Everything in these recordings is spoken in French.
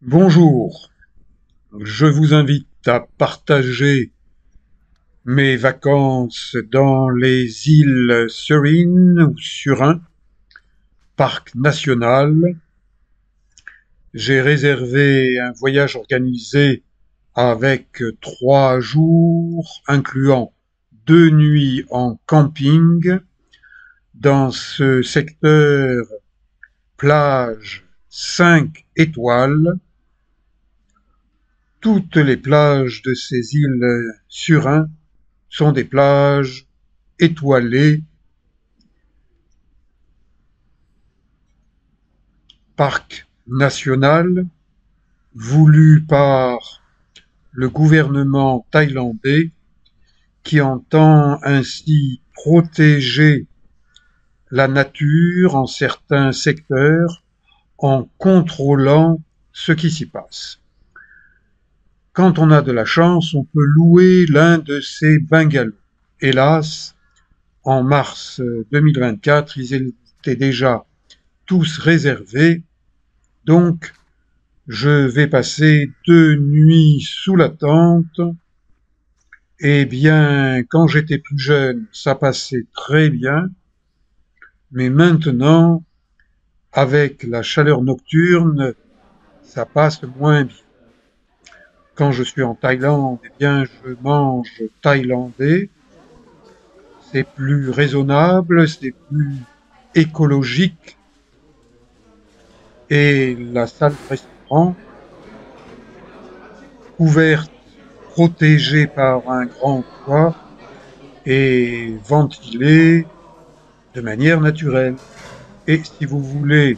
Bonjour, je vous invite à partager mes vacances dans les îles Surines ou Surin, parc national. J'ai réservé un voyage organisé avec 3 jours, incluant 2 nuits en camping dans ce secteur plage 5 étoiles. Toutes les plages de ces îles Surin sont des plages étoilées, parc national voulu par le gouvernement thaïlandais qui entend ainsi protéger la nature en certains secteurs en contrôlant ce qui s'y passe. Quand on a de la chance, on peut louer l'un de ces bungalows. Hélas, en mars 2024, ils étaient déjà tous réservés, donc je vais passer 2 nuits sous la tente. Eh bien, quand j'étais plus jeune, ça passait très bien, mais maintenant, avec la chaleur nocturne, ça passe moins bien. Quand je suis en Thaïlande, eh bien, je mange thaïlandais. C'est plus raisonnable, c'est plus écologique. Et la salle de restaurant, couverte, protégée par un grand toit, est ventilée de manière naturelle. Et si vous voulez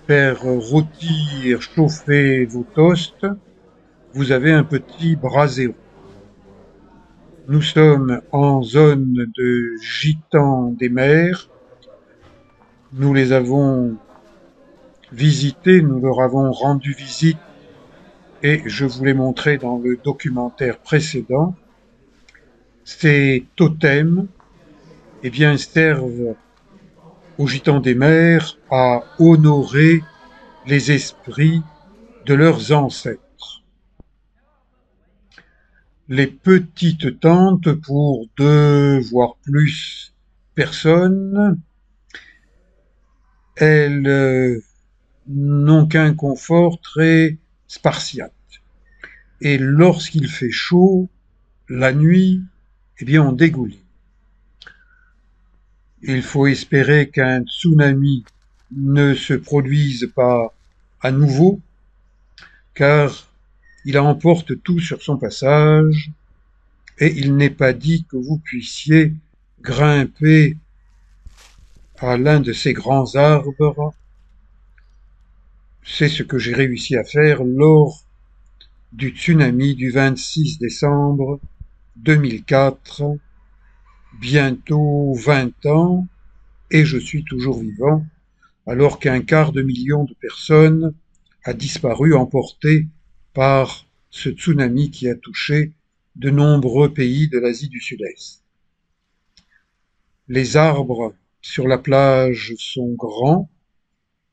faire rôtir, chauffer vos toasts, vous avez un petit brasero. Nous sommes en zone de gitans des mers. Nous les avons visités, nous leur avons rendu visite et je vous l'ai montré dans le documentaire précédent. Ces totems, eh bien, servent aux gitans des mers à honorer les esprits de leurs ancêtres. Les petites tentes pour 2 voire plus personnes, elles n'ont qu'un confort très spartiate. Et lorsqu'il fait chaud, la nuit, eh bien on dégouline. Il faut espérer qu'un tsunami ne se produise pas à nouveau, car il emporte tout sur son passage, et il n'est pas dit que vous puissiez grimper à l'un de ces grands arbres. C'est ce que j'ai réussi à faire lors du tsunami du 26 décembre 2004, bientôt 20 ans, et je suis toujours vivant, alors qu'un quart de million de personnes a disparu, emporté par ce tsunami qui a touché de nombreux pays de l'Asie du Sud-Est. Les arbres sur la plage sont grands,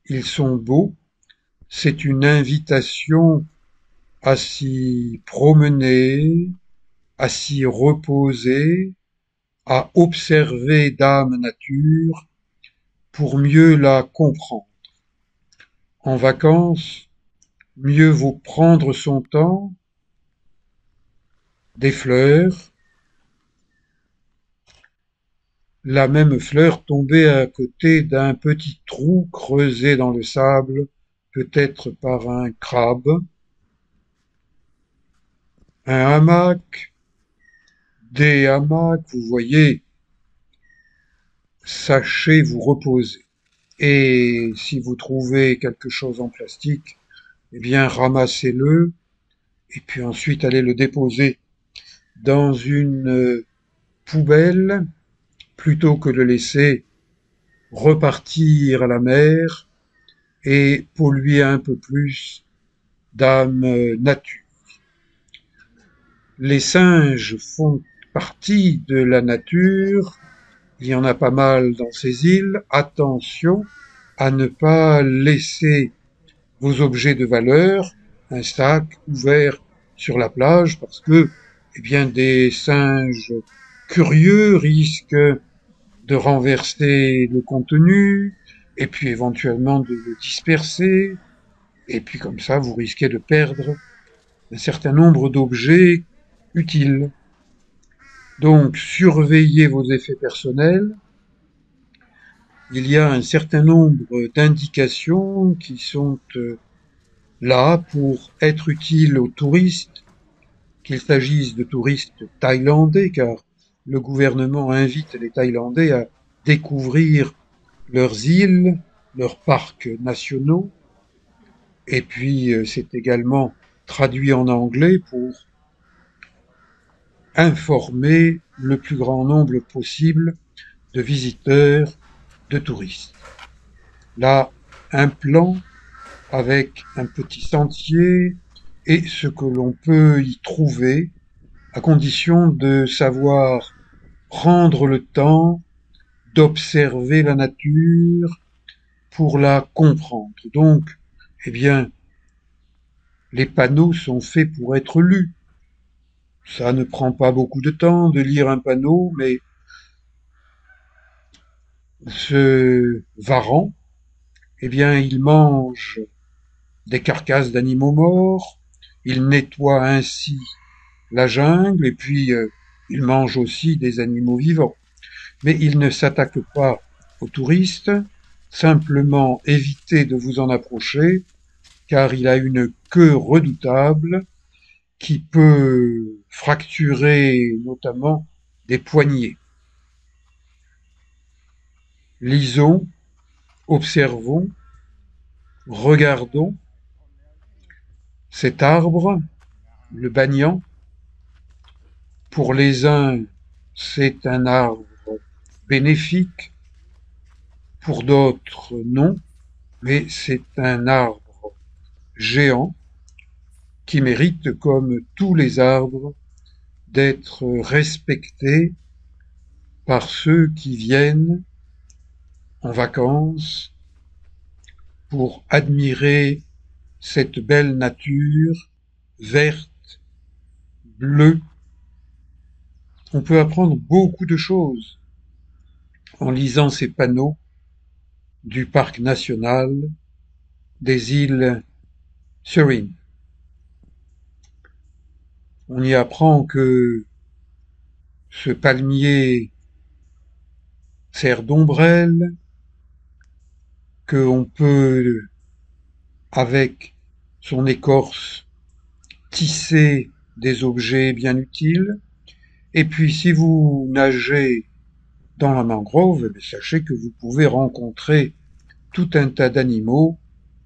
ils sont beaux, c'est une invitation à s'y promener, à s'y reposer, à observer Dame Nature pour mieux la comprendre. En vacances, mieux vaut prendre son temps, des fleurs, la même fleur tombée à côté d'un petit trou creusé dans le sable, peut-être par un crabe, un hamac, des hamacs, vous voyez, sachez vous reposer. Et si vous trouvez quelque chose en plastique, eh bien ramassez-le et puis ensuite allez le déposer dans une poubelle plutôt que de le laisser repartir à la mer et polluer un peu plus Dame Nature. Les singes font partie de la nature, il y en a pas mal dans ces îles. Attention à ne pas laisser vos objets de valeur un sac ouvert sur la plage parce que, eh bien, des singes curieux risquent de renverser le contenu et puis éventuellement de le disperser. Et puis comme ça, vous risquez de perdre un certain nombre d'objets utiles. Donc, surveillez vos effets personnels. Il y a un certain nombre d'indications qui sont là pour être utiles aux touristes, qu'il s'agisse de touristes thaïlandais, car le gouvernement invite les Thaïlandais à découvrir leurs îles, leurs parcs nationaux, et puis c'est également traduit en anglais pour informer le plus grand nombre possible de visiteurs, de touristes. Là, un plan avec un petit sentier et ce que l'on peut y trouver, à condition de savoir prendre le temps d'observer la nature pour la comprendre. Donc, eh bien, les panneaux sont faits pour être lus. Ça ne prend pas beaucoup de temps de lire un panneau, mais ce varan, eh bien, il mange des carcasses d'animaux morts, il nettoie ainsi la jungle et puis il mange aussi des animaux vivants. Mais il ne s'attaque pas aux touristes, simplement évitez de vous en approcher car il a une queue redoutable qui peut fracturer notamment des poignets. Lisons, observons, regardons cet arbre, le banyan. Pour les uns, c'est un arbre bénéfique, pour d'autres, non, mais c'est un arbre géant qui mérite, comme tous les arbres, d'être respecté par ceux qui viennent en vacances pour admirer cette belle nature verte, bleue. On peut apprendre beaucoup de choses en lisant ces panneaux du parc national des îles Surin. On y apprend que ce palmier sert d'ombrelle, qu'on peut, avec son écorce, tisser des objets bien utiles. Et puis, si vous nagez dans la mangrove, sachez que vous pouvez rencontrer tout un tas d'animaux.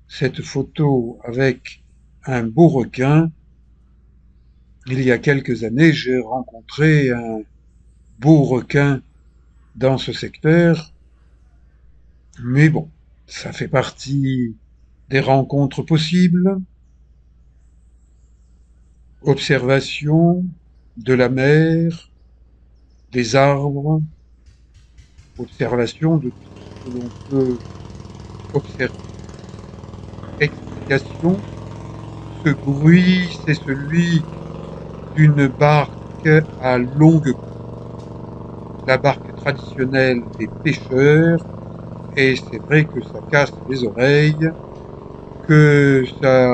Cette photo avec un beau requin, il y a quelques années, j'ai rencontré un beau requin dans ce secteur, mais bon, ça fait partie des rencontres possibles. Observation de la mer, des arbres, observation de tout ce que l'on peut observer. Explication, ce bruit, c'est celui d'une barque à longue course, la barque traditionnelle des pêcheurs, et c'est vrai que ça casse les oreilles, que ça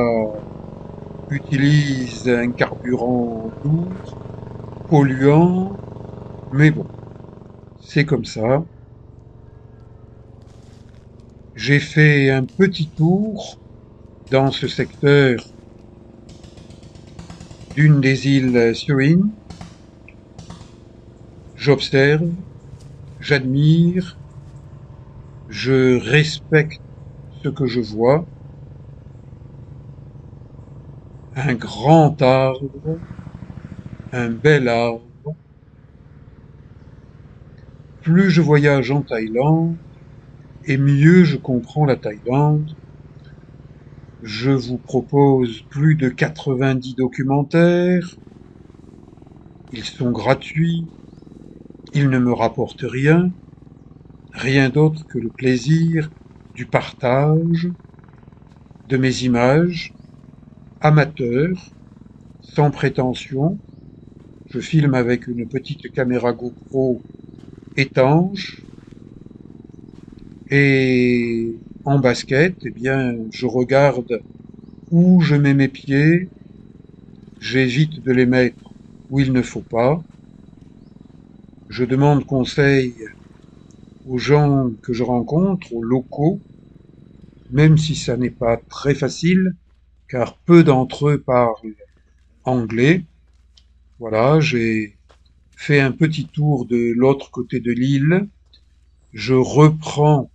utilise un carburant lourd, polluant, mais bon, c'est comme ça. J'ai fait un petit tour dans ce secteur d'une des îles Surin. J'observe, j'admire, je respecte ce que je vois. Un grand arbre, un bel arbre. Plus je voyage en Thaïlande, et mieux je comprends la Thaïlande. Je vous propose plus de 90 documentaires. Ils sont gratuits. Ils ne me rapportent rien. Rien d'autre que le plaisir du partage de mes images. amateur, sans prétention. Je filme avec une petite caméra GoPro étanche et en basket, eh bien, je regarde où je mets mes pieds, j'évite de les mettre où il ne faut pas. Je demande conseil aux gens que je rencontre, aux locaux, même si ça n'est pas très facile, car peu d'entre eux parlent anglais. Voilà, j'ai fait un petit tour de l'autre côté de l'île. Je reprends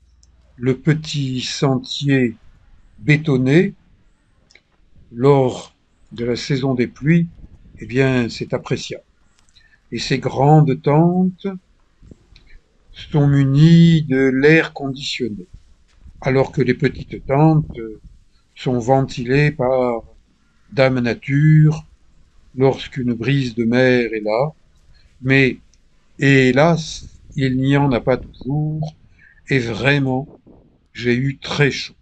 le petit sentier bétonné. Lors de la saison des pluies, eh bien, c'est appréciable. Et ces grandes tentes sont munies de l'air conditionné, alors que les petites tentes sont ventilées par Dame Nature lorsqu'une brise de mer est là. Mais hélas, il n'y en a pas toujours. Et vraiment, j'ai eu très chaud.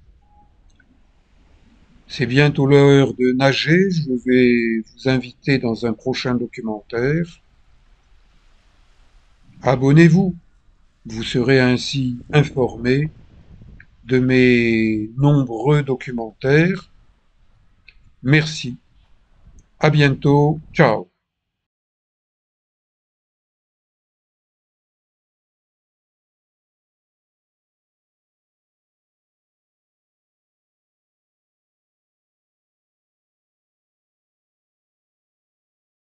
C'est bientôt l'heure de nager. Je vais vous inviter dans un prochain documentaire. Abonnez-vous. Vous serez ainsi informé de mes nombreux documentaires. Merci. À bientôt. Ciao.